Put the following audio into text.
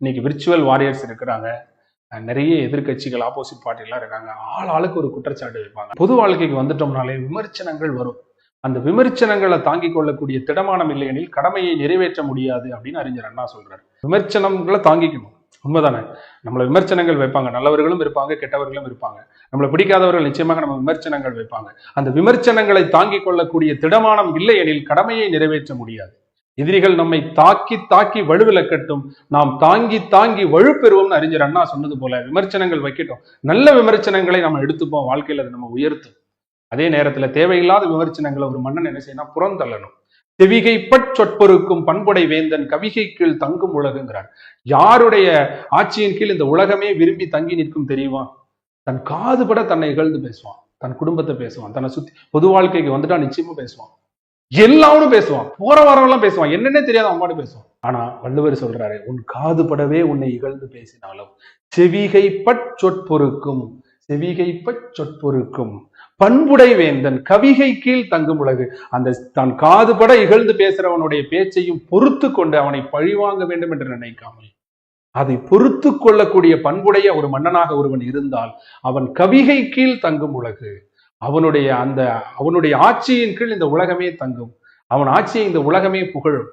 இன்னைக்கு virtual warriors இருக்கிறாங்க, நிறைய எதிர்கட்சிகள் ஆப்போசிட் பார்ட்டிலாம் இருக்காங்க. ஆளுக்கு ஒரு குற்றச்சாட்டு வைப்பாங்க. பொது வாழ்க்கைக்கு வந்துட்டோம்னாலே விமர்சனங்கள் வரும். அந்த விமர்சனங்களை தாங்கிக் கொள்ளக்கூடிய திடமானம் இல்லையெனில் கடமையை நிறைவேற்ற முடியாது அப்படின்னு அறிஞர் அண்ணா சொல்றாரு. விமர்சனங்களை தாங்கிக்கணும், உண்மைதானே? நம்மள விமர்சனங்கள் வைப்பாங்க, நல்லவர்களும் இருப்பாங்க, கெட்டவர்களும் இருப்பாங்க. நம்மளை பிடிக்காதவர்கள் நிச்சயமாக நம்ம விமர்சனங்கள் வைப்பாங்க. அந்த விமர்சனங்களை தாங்கிக் கொள்ளக்கூடிய திடமானம் இல்லையெனில் கடமையை நிறைவேற்ற முடியாது. எதிரிகள் நம்மை தாக்கி தாக்கி வலுவிலக்கட்டும், நாம் தாங்கி தாங்கி வலுப்பெறுவோம்னு அறிஞர் அண்ணா சொன்னது போல விமர்சனங்கள் வைக்கட்டும். நல்ல விமர்சனங்களை நம்ம எடுத்துப்போம், வாழ்க்கையில அதை நம்ம உயர்த்தும். அதே நேரத்துல தேவையில்லாத விமர்சனங்களை ஒரு மன்னன் என்ன செய்யணும்? புறந்தள்ளணும். தெவிகை சொற்பொருக்கும் பண்புடை வேந்தன் கவிகை கீழ் தங்கும் உலகுங்கிறார். யாருடைய ஆட்சியின் கீழ் இந்த உலகமே விரும்பி தங்கி நிற்கும் தெரியுமா? தன் காதுபட தன்னை இகழ்ந்து பேசுவான், தன் குடும்பத்தை பேசுவான், தன்னை சுத்தி பொது வாழ்க்கைக்கு வந்துட்டா நிச்சயமா பேசுவான், எல்லாரும் பேசுவான், போற வரவெல்லாம் பேசுவான், என்னன்னே தெரியாத அவன் பாட்டு பேசுவான். ஆனா வள்ளுவர் சொல்றாரு, உன் காதுபடவே உன்னை இகழ்ந்து பேசினாலும் செவிகை சொற்பொருக்கும், செவிகை சொற்பொருக்கும் பண்புடை வேந்தன் கவிகை கீழ் தங்கும் உலகு. அந்த தான் காதுபட இகழ்ந்து பேசுறவனுடைய பேச்சையும் பொறுத்து கொண்டு அவனை பழிவாங்க வேண்டும் என்று நினைக்காமல் அதை பொறுத்து கொள்ளக்கூடிய பண்புடைய ஒரு மன்னனாக ஒருவன் இருந்தால் அவன் கவிகை கீழ் தங்கும் உலகு. அவனுடைய ஆட்சியின் கீழ் இந்த உலகமே தங்கும், அவன் ஆட்சியை இந்த உலகமே புகழும்.